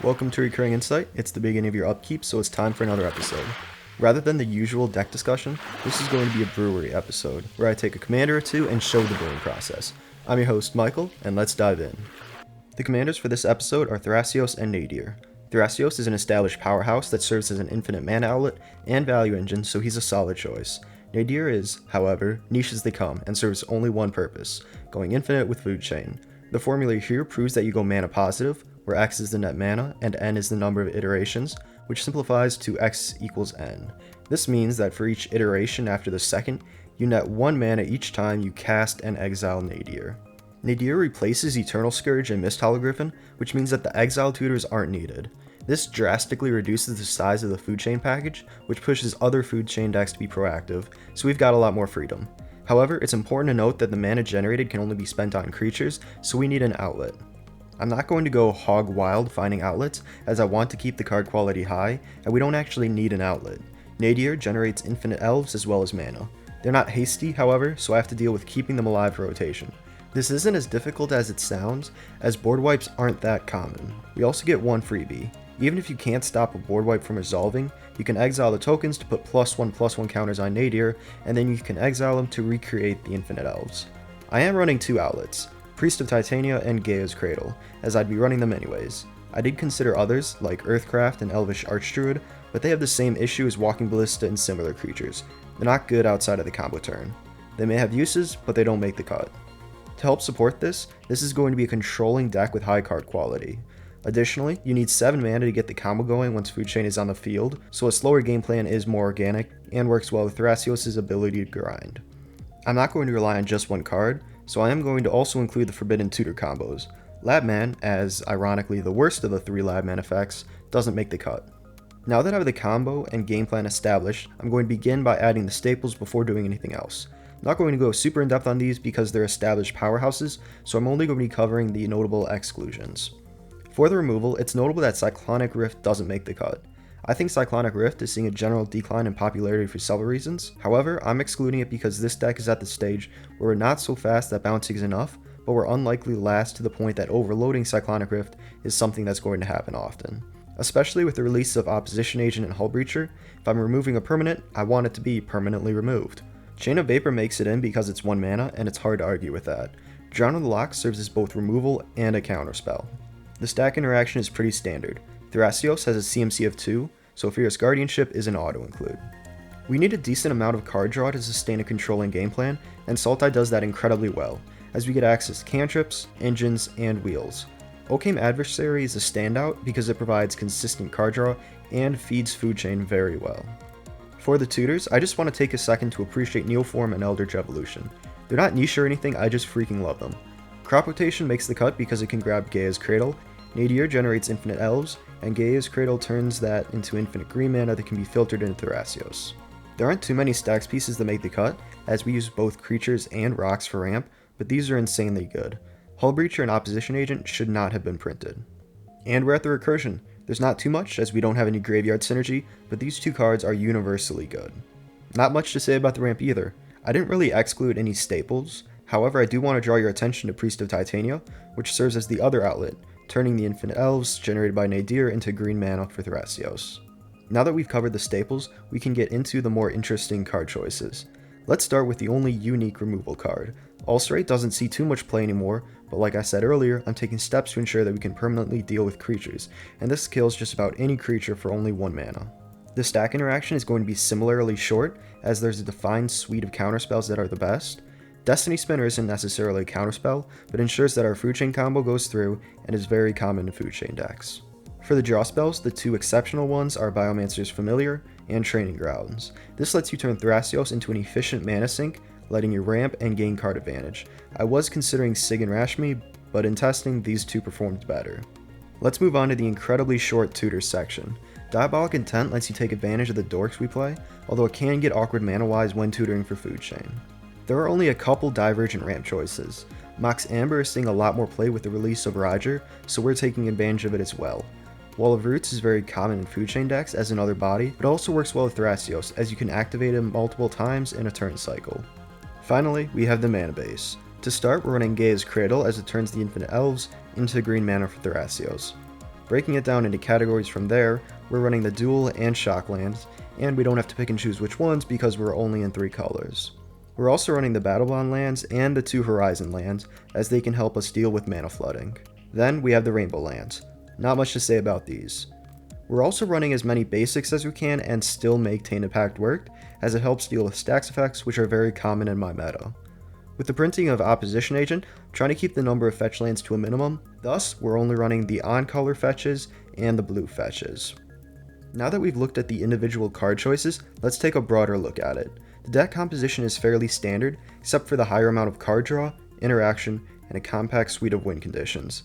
Welcome to Recurring Insight. It's the beginning of your upkeep, so it's time for another episode. Rather than the usual deck discussion, this is going to be a brewery episode, where I take a commander or two and show the brewing process. I'm your host, Michael, and let's dive in. The commanders for this episode are Thrasios and Nadir. Thrasios is an established powerhouse that serves as an infinite mana outlet and value engine, so he's a solid choice. Nadir is, however, niche as they come, and serves only one purpose, going infinite with Food Chain. The formula here proves that you go mana positive, where X is the net mana and N is the number of iterations, which simplifies to X equals N. This means that for each iteration after the second, you net 1 mana each time you cast and exile Nadir. Nadir replaces Eternal Scourge and Mist Hologriffin, which means that the exile tutors aren't needed. This drastically reduces the size of the Food Chain package, which pushes other Food Chain decks to be proactive, so we've got a lot more freedom. However, it's important to note that the mana generated can only be spent on creatures, so we need an outlet. I'm not going to go hog wild finding outlets, as I want to keep the card quality high, and we don't actually need an outlet. Nadir generates infinite elves as well as mana. They're not hasty, however, so I have to deal with keeping them alive for rotation. This isn't as difficult as it sounds, as board wipes aren't that common. We also get one freebie. Even if you can't stop a board wipe from resolving, you can exile the tokens to put +1/+1 counters on Nadir, and then you can exile them to recreate the infinite elves. I am running 2 outlets, Priest of Titania and Gaia's Cradle, as I'd be running them anyways. I did consider others, like Earthcraft and Elvish Archdruid, but they have the same issue as Walking Ballista and similar creatures. They're not good outside of the combo turn. They may have uses, but they don't make the cut. To help support this is going to be a controlling deck with high card quality. Additionally, you need 7 mana to get the combo going once Food Chain is on the field, so a slower game plan is more organic and works well with Thrasios' ability to grind. I'm not going to rely on just one card, so I am going to also include the Forbidden Tutor combos. Labman, as ironically the worst of the 3 Labman effects, doesn't make the cut. Now that I have the combo and game plan established, I'm going to begin by adding the staples before doing anything else. I'm not going to go super in depth on these because they're established powerhouses, so I'm only going to be covering the notable exclusions. For the removal, it's notable that Cyclonic Rift doesn't make the cut. I think Cyclonic Rift is seeing a general decline in popularity for several reasons. However, I'm excluding it because this deck is at the stage where we're not so fast that bouncing is enough, but we're unlikely to last to the point that overloading Cyclonic Rift is something that's going to happen often. Especially with the release of Opposition Agent and Hullbreacher, if I'm removing a permanent, I want it to be permanently removed. Chain of Vapor makes it in because it's 1 mana, and it's hard to argue with that. Drown in the Loch serves as both removal and a counterspell. The stack interaction is pretty standard. Thrasios has a CMC of 2, so Fierce Guardianship is an auto-include. We need a decent amount of card draw to sustain a controlling game plan, and Sultai does that incredibly well, as we get access to cantrips, engines, and wheels. Occam Adversary is a standout because it provides consistent card draw and feeds Food Chain very well. For the tutors, I just want to take a second to appreciate Neoform and Eldritch Evolution. They're not niche or anything, I just freaking love them. Crop Rotation makes the cut because it can grab Gaia's Cradle, Nadir generates infinite elves, and Gaia's Cradle turns that into infinite green mana that can be filtered into Thrasios. There aren't too many stacks pieces that make the cut, as we use both creatures and rocks for ramp, but these are insanely good. Hullbreacher and Opposition Agent should not have been printed. And we're at the recursion. There's not too much, as we don't have any graveyard synergy, but these 2 cards are universally good. Not much to say about the ramp either. I didn't really exclude any staples, however I do want to draw your attention to Priest of Titania, which serves as the other outlet, turning the infinite elves generated by Nadir into green mana for Thrasios. Now that we've covered the staples, we can get into the more interesting card choices. Let's start with the only unique removal card. Ulcerate doesn't see too much play anymore, but like I said earlier, I'm taking steps to ensure that we can permanently deal with creatures, and this kills just about any creature for only 1 mana. The stack interaction is going to be similarly short, as there's a defined suite of counterspells that are the best. Destiny Spinner isn't necessarily a counterspell, but ensures that our Food Chain combo goes through and is very common in Food Chain decks. For the draw spells, the 2 exceptional ones are Biomancer's Familiar and Training Grounds. This lets you turn Thrasios into an efficient mana sink, letting you ramp and gain card advantage. I was considering Sig and Rashmi, but in testing, these 2 performed better. Let's move on to the incredibly short tutors section. Diabolic Intent lets you take advantage of the dorks we play, although it can get awkward mana-wise when tutoring for Food Chain. There are only a couple divergent ramp choices. Mox Amber is seeing a lot more play with the release of Roger, so we're taking advantage of it as well. Wall of Roots is very common in Food Chain decks as another body, but also works well with Thrasios, as you can activate him multiple times in a turn cycle. Finally, we have the mana base. To start, we're running Gaia's Cradle as it turns the infinite elves into green mana for Thrasios. Breaking it down into categories from there, we're running the dual and shock lands, and we don't have to pick and choose which ones because we're only in 3 colors. We're also running the Battle Bond lands and the 2 Horizon lands, as they can help us deal with mana flooding. Then we have the Rainbow lands. Not much to say about these. We're also running as many basics as we can and still make Tainted Pact work, as it helps deal with stacks effects which are very common in my meta. With the printing of Opposition Agent, I'm trying to keep the number of fetch lands to a minimum, thus we're only running the on-color fetches and the blue fetches. Now that we've looked at the individual card choices, let's take a broader look at it. The deck composition is fairly standard, except for the higher amount of card draw, interaction, and a compact suite of win conditions.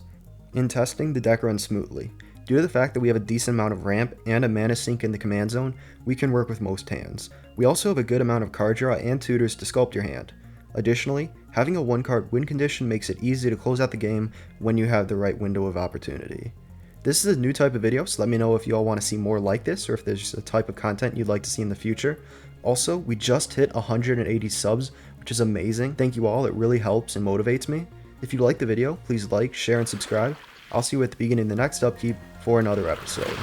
In testing, the deck runs smoothly. Due to the fact that we have a decent amount of ramp and a mana sink in the command zone, we can work with most hands. We also have a good amount of card draw and tutors to sculpt your hand. Additionally, having a 1-card win condition makes it easy to close out the game when you have the right window of opportunity. This is a new type of video, so let me know if you all want to see more like this or if there's a type of content you'd like to see in the future. Also, we just hit 180 subs, which is amazing. Thank you all, it really helps and motivates me. If you like the video, please like, share, and subscribe. I'll see you at the beginning of the next upkeep for another episode.